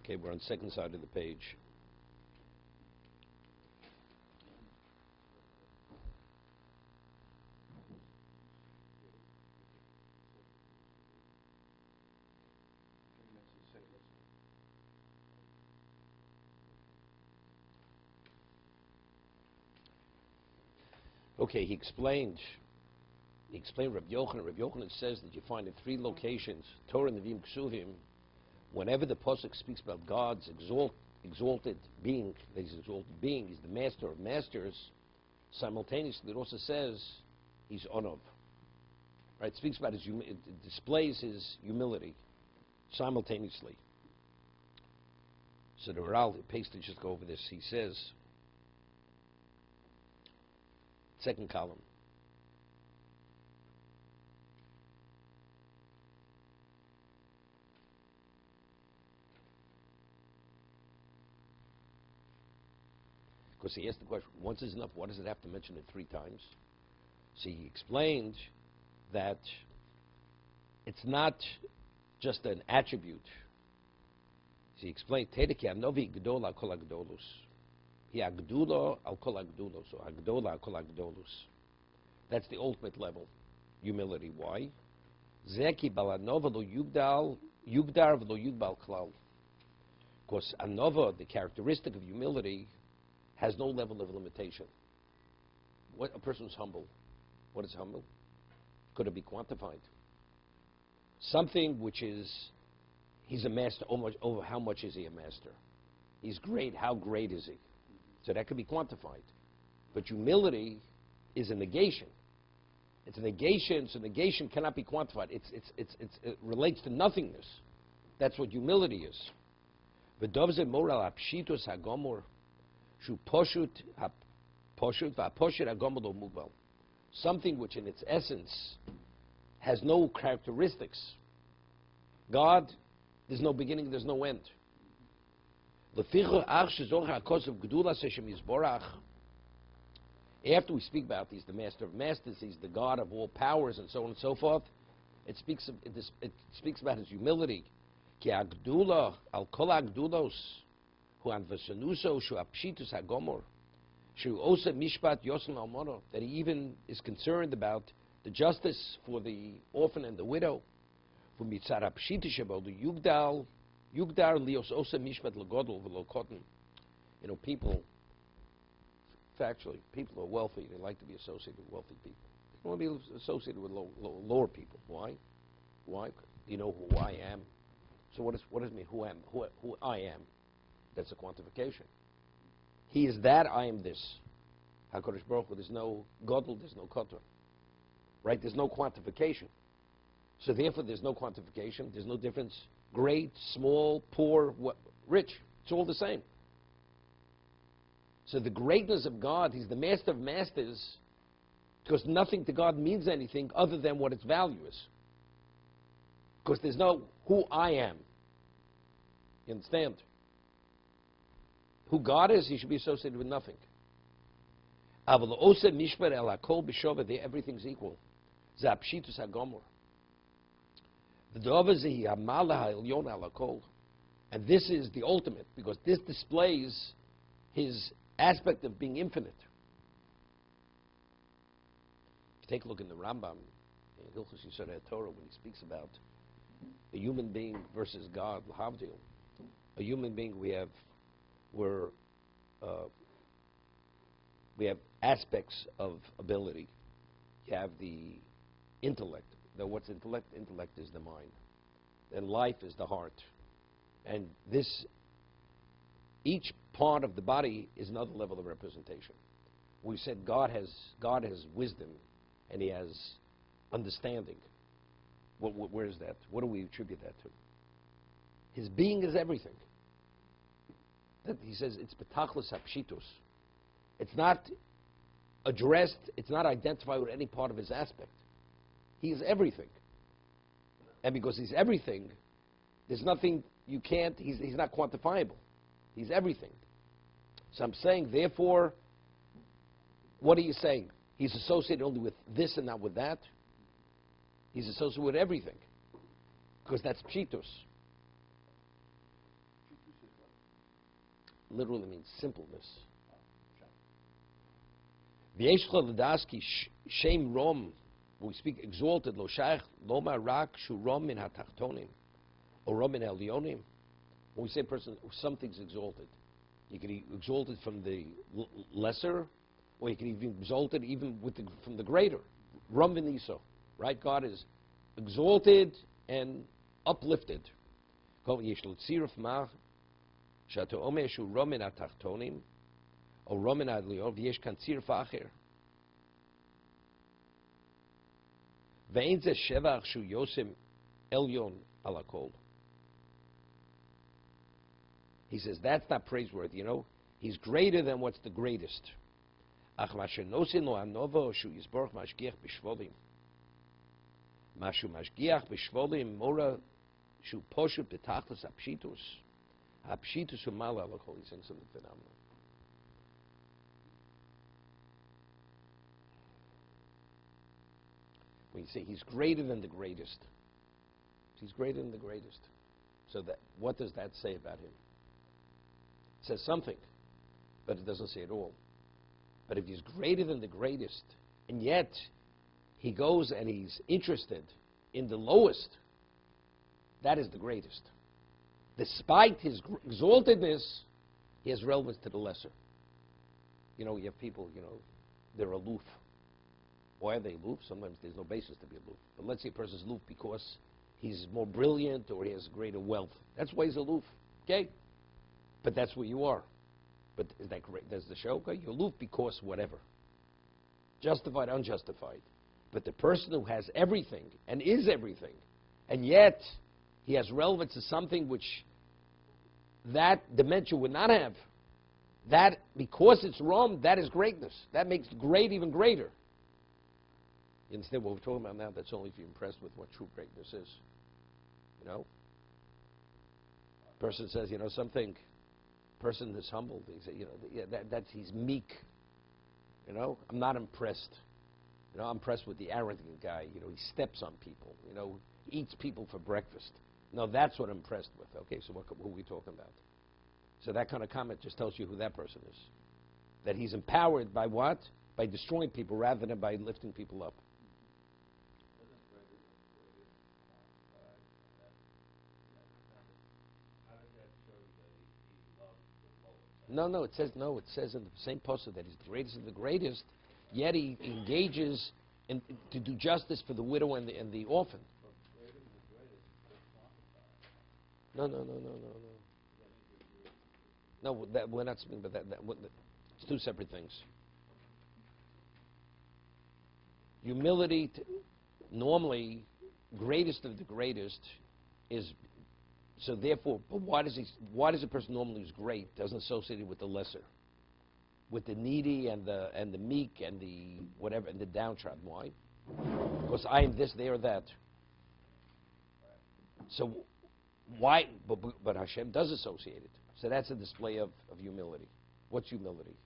Okay, we're on the second side of the page. Okay, he explained Rabbi Yochanan. Rabbi Yochanan says that you find in 3 locations, Torah, Nevi'im, Ksuvim, whenever the Pasuk speaks about God's exalted being, that he's exalted being, he's the master of masters, simultaneously it also says he's Onov. Right? It speaks about it displays his humility simultaneously. So the Maharal, to just go over this, he says, second column. Because he asked the question, once is enough, why does it have to mention it 3 times? So he explained that it's not just an attribute. So he explained, Tedeki anovi gdol al kol hagdolus. Hi hagdulo al kol hagdulos, or hagdola al kol hagdolus. That's the ultimate level, humility. Why? Zeki balanova lo yugdar v'lo yugbal klal. Because anova, the characteristic of humility, has no level of limitation. What a person is humble. What is humble? Could it be quantified? Something which is, he's a master. Over how much is he a master? He's great. How great is he? So that could be quantified. But humility is a negation. It's a negation. So negation cannot be quantified. It relates to nothingness. That's what humility is. V'dov ze moral apshitus hagomor. Something which in its essence has no characteristics. God, there's no beginning, there's no end. After we speak about he's the master of masters, he's the God of all powers, and so on and so forth, it speaks about his humility. Ki agdula al kol agdulos. That he even is concerned about the justice for the orphan and the widow. You know, people, factually, people are wealthy. They like to be associated with wealthy people. They don't want to be associated with lower people. Why? Why? Do you know who I am? So what does it mean? Who I am? That's a quantification. He is that, I am this. HaKadosh Baruch Hu, there's no Godel, there's no Kotor. Right? There's no quantification. So therefore there's no quantification, there's no difference. Great, small, poor, rich. It's all the same. So the greatness of God, he's the master of masters, because nothing to God means anything other than what its value is. Because there's no who I am. You understand? Who God is, he should be associated with nothing. Everything's equal. And this is the ultimate, because this displays his aspect of being infinite. If you take a look in the Rambam, in Hilchos Yesodei Torah, when he speaks about a human being versus God, l'havdil, a human being we have aspects of ability. You have the intellect. Now, what's intellect? Intellect is the mind. Then life is the heart. And each part of the body is another level of representation. We said God has wisdom, and he has understanding. Where is that? What do we attribute that to? His being is everything. He says it's betachlis hapshitus. It's not addressed, it's not identified with any part of his aspect. He is everything. And because he's everything, there's nothing you can't, he's not quantifiable. He's everything. So I'm saying, therefore, what are you saying? He's associated only with this and not with that? He's associated with everything. Because that's pshitus. literally means simpleness. V'yeshcha l'daski shem rom, when we speak exalted, lo shaykh loma rak shu rom min hatachtonim, or rom min elyonim. When we say something's exalted, you can be exalted from the lesser, or you can even be exalted even from the greater. Rom v'niso, right? God is exalted and uplifted. Yesh l'tziruf ma shato omer shu rom min hatachtonim, or rom min elyonim, v'yesh kan tziruf acher. Ve'en ze shevach shu yosem elyon ala kol. He says, that's not praiseworthy, He's greater than what's the greatest. Ach mashe nosin lo anovo shu yisborch mashgiach b'shvolim. Mashu mashgiach b'shvolim mora shu poshut b'tachlis hapshitus. Hapshitus umala ala kol. He's saying something phenomenal. When you say he's greater than the greatest, he's greater than the greatest. So what does that say about him? It says something, but it doesn't say it all. But if he's greater than the greatest, and yet he goes and he's interested in the lowest, that is the greatest. Despite his exaltedness, he has relevance to the lesser. You have people, they're aloof. Why are they aloof? Sometimes there's no basis to be aloof. But let's say a person's aloof because he's more brilliant or he has greater wealth. That's why he's aloof. Okay? But that's where you are. But is that great? There's the show. Okay? You're aloof because whatever. Justified, unjustified. But the person who has everything and is everything, and yet he has relevance to something which that dimension would not have, that, because it's wrong, that is greatness. That makes great even greater. You understand what we're talking about now? That's only if you're impressed with what true greatness is. Person says, something. Person is humbled. He said, he's meek. I'm not impressed. I'm impressed with the arrogant guy. He steps on people. He eats people for breakfast. No, that's what I'm impressed with. Okay, so who are we talking about? So that kind of comment just tells you who that person is. That he's empowered by what? By destroying people rather than by lifting people up. No, it says in the same pasuk that he's the greatest of the greatest, yet he engages to do justice for the widow and the orphan. No. No, we're not speaking about that. It's two separate things. Humility, normally, greatest of the greatest is. So therefore, but why does a person normally who's great doesn't associate it with the lesser, with the needy and the meek and the whatever and the downtrodden? Why? Because I am this, they are that. So why? But Hashem does associate it. So that's a display of humility. What's humility?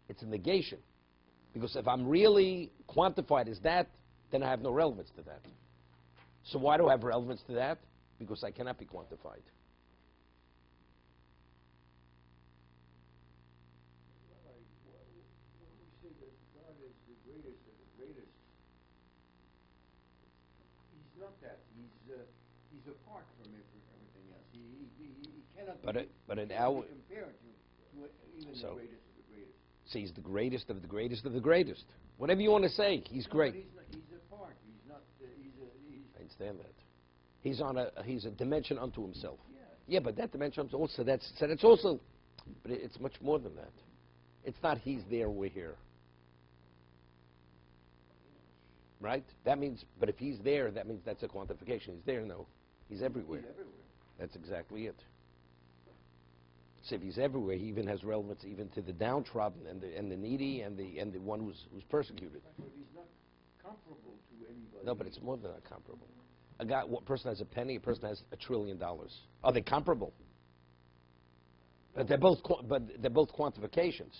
It's a negation, because if I'm really quantified as that, then I have no relevance to that. So why do I have relevance to that? Because I cannot be quantified. When we say that God is the greatest of the greatest, he's not that. He's apart from everything else. He cannot be compared to even the greatest of the greatest. So he's the greatest of the greatest of the greatest. Whatever you want to say, he's great. He's apart. He's not. I understand that. He's a dimension unto himself. Yeah, but that dimension also that's also, but it's much more than that. It's not he's there, we're here. Right? That means, but if he's there, that means that's a quantification. He's there, no. He's everywhere. He's everywhere. That's exactly it. So if he's everywhere, he even has relevance even to the downtrodden and the needy and the one who's persecuted. But he's not comparable to anybody. No, but it's more than that comparable. A person has a penny, a person has $1 trillion. Are they comparable? But they're both quantifications.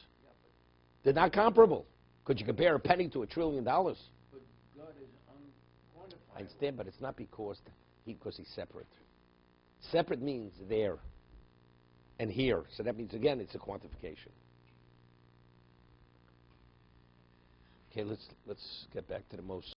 They're not comparable. Could you compare a penny to $1 trillion? But God is unquantifiable. I understand, but it's not because he's separate. Separate means there. and here. So that means, again, it's a quantification. Okay, let's get back to the most